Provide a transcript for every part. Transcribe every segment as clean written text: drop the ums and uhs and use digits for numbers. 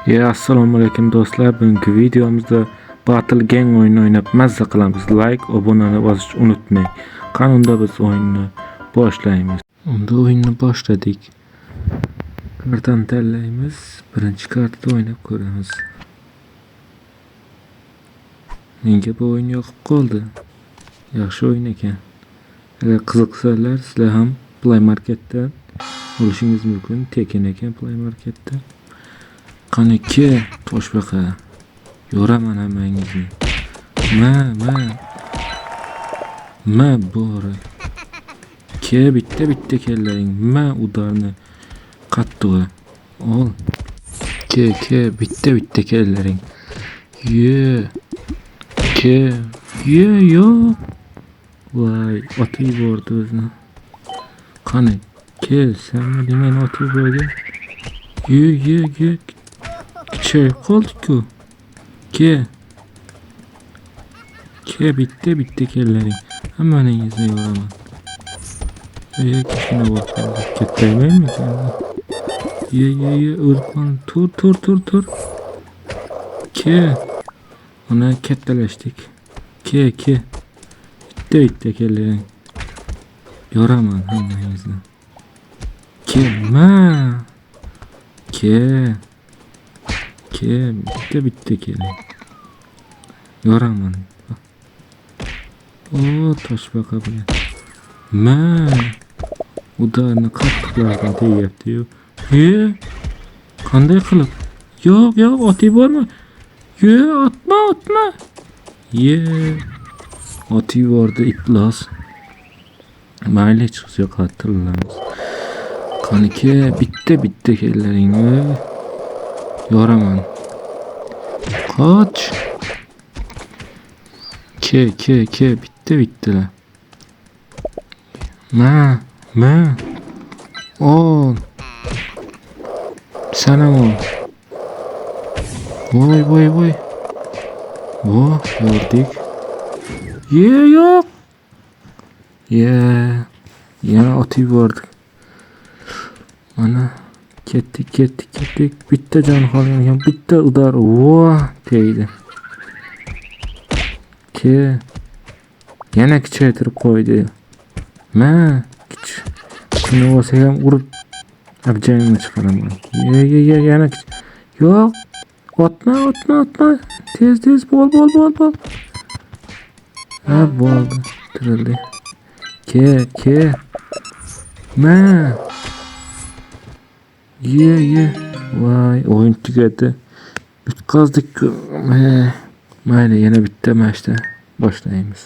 Assalomu alaykum do'stlar. Bugungi videomizda Battle Gang o'yinini o'ynab mazza qilamiz. Like, obunani bosishni unutmang. Qanunda biz o'yinni boshlaymiz. Unda o'yinni boshladik. Kartani tanlaymiz. Birinchi kartada o'ynab ko'ramiz. Menga bu o'yin yoqib qoldi. Yaxshi o'yin ekan. Agar qiziqsanglar, sizlar ham Play Marketdan olishingiz mumkin. Tekin ekan Play Marketda. Qaniki toshbaqa. Yo'raman hammangizni. Ma bori. Bitta kellaring. Udarni qattig'i. Ol. Bitta kellaring. Yo. Voy, otib yubordi o'zini. Qani, sen meni otib yuborgan. Ye. Kichik qoldi-ku. Bitta kellaring. Hammangizni yo'raman. Shuna boqing. Ketmaymi? O'lqon. Tur. Uni kattalashdik. Bitta kellaring. Yo'raman hammangizni. Bitta keling. Yo'raman. Toshbaqa bilan. Udarni qattiqlardan tegyapti-yu. Qanday qilib? Yo'q, otib borma. Otma. Otib yubordi iflos. Mayli chiqsa qatilamiz. Qaniki bitta kellaringni yo'raman. Qoch. Bittalar. Ma. Ol. Sanam ol. Voy. Gördük. Yo'q. Yana otib yubordik. Mana ketdik. Bitta jon qolgan, bitta udar. Tegdi. Yana kichaytirib qo'ydi. Shuni olsa ham urib abjangni chiqaraman. Yana yo'q. Otma. Tez bol. Bo'ldi. Tirildi. Ye. Voy, o'yin tugadi. Bitqazdik-ku. Mayli, yana bitta mashta boshlaymiz.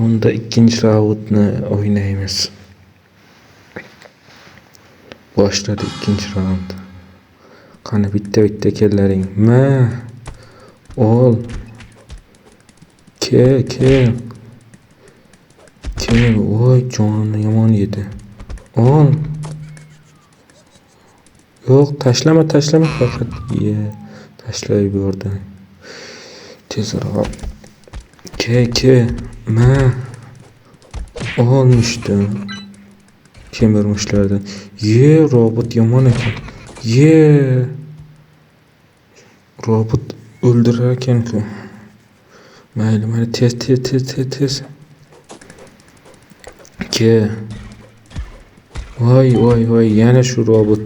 Unda ikkinchi raundni o'ynaymiz. Boshladik ikkinchi raund. Qani bitta kellaring. Ol. Voy, jonini yomon yedi. Ol. Yo'q, tashlama faqat. Tashlab yubordi. Tezroq. Olmishdi. Kemirmushlardan. Robot yomon ekan. Robot o'ldirar ekan-ku. Mayli, tez. Voy, yana shu robot.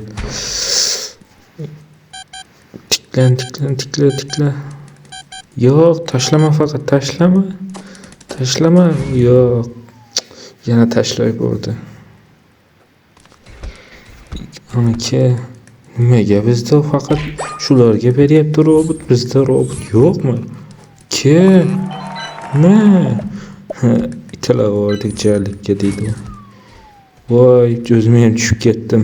Tikla. Yo'q, tashlama faqat, tashlama. Yo'q. Yana tashlab yubordi. Nimaga bizda faqat shularga beryapti robot, bizda robot yo'qmi? Italab yubordik jarlikka deydi. Voy, o'zim ham tushib ketdim.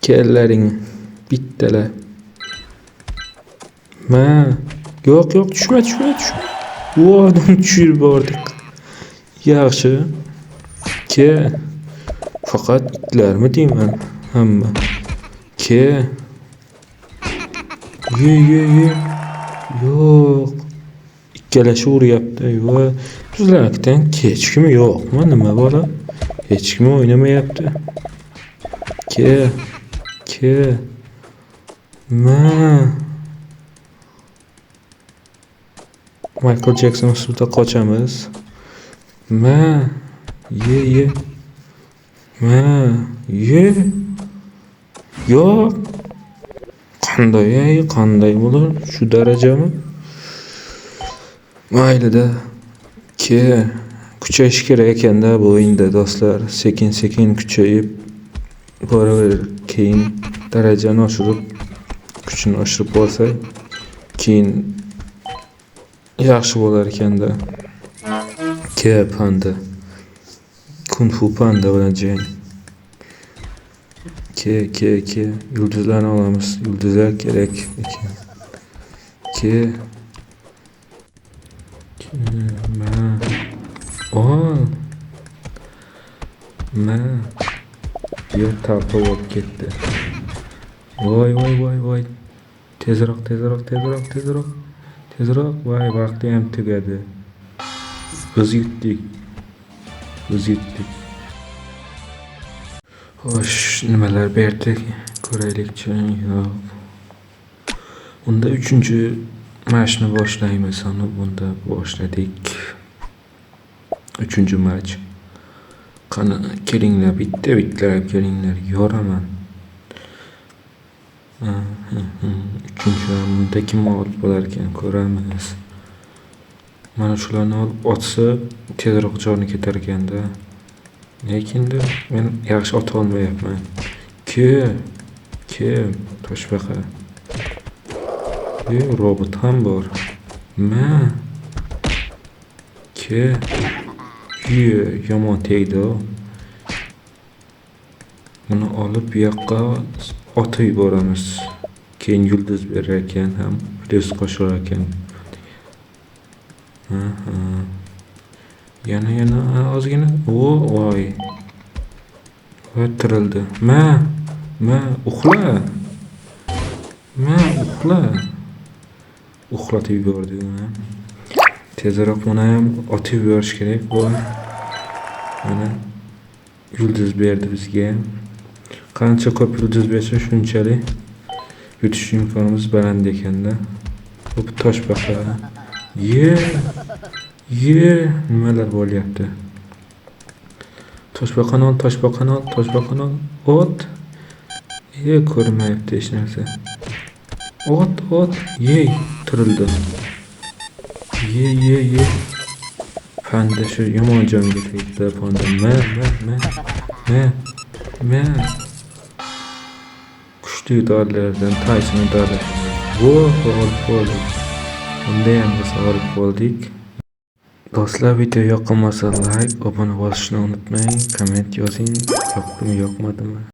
Kellaring bittalar. Yo'q, tushma. Voydan tushirib bordik. Yaxshi. Faqat itlarmi deyman? Hamma. Ye. Yo'q. Ikkalashi uryapti. Bizlardan hech kim yo'qmi? Nima bola? Hech kim o'ynamayapti. Ke. Ma. Michael Jackson ustida qochamiz. Ma. Ye. Ma. Ye. Yo'q. Qanday bo'lar? Shu darajami? Maylida. Kuchayish kerak ekanda bu o'yinda do'stlar. Sekin kuchayib boraver. Keyin darajani oshirib, kuchini oshirib olsak, keyin yaxshi bo'lar ekanda. Panda. Kung Fu Panda bilan jang. Yulduzlarni olamiz. Yulduzlar kerak ekan. Yer talpa bo'lib ketdi. Voy. Tezroq. Voy, vaqti ham tugadi. Biz yutdik. Xo'sh, nimalar berdik? Ko'raylikchi. Yo'q. Unda 3-matchni boshlaymiz. Bunda boshladik. 3-match. Qani kelinglar, bitta kelinglar, yoraman. 3-bunda kim g'olib bo'lar ekan, ko'ramiz. Mana shularni olib otsa, tezroq joni ketar ekanda. Lekin men yaxshi ota olmayapman. Toshbaqa. Robot ham bor. Yomon tegdi. Buni olib bu yoqqa otib yuboramiz. Keyin yulduz berar ekan, ham plyus qo'shar ekan. Yana ozgina. Voy. Tirildi. Uxla. Uxlatib yubordi uni. Tezroq buni ham otib yuborish kerak. Mana yulduz berdi bizga. Qancha ko'p yulduz bersa shunchalik yutish imkonimiz baland ekanda. Bu toshbaqa. Nimalar bo'lyapti? Toshbaqani ol. Ot. Ko'rmayapti hech narsa. Ot. Tirildi. Panda shu yomon jonga tegdi. Panda. Kuchli dorilardan Tyson dori. G'olib bo'ldik. Unda ham biz g'olib bo'ldik. Do'stlar, video yoqqan bo'lsa like, obuna bo'lishni unutmang, komment yozing, yoqdimi, yoqmadimi.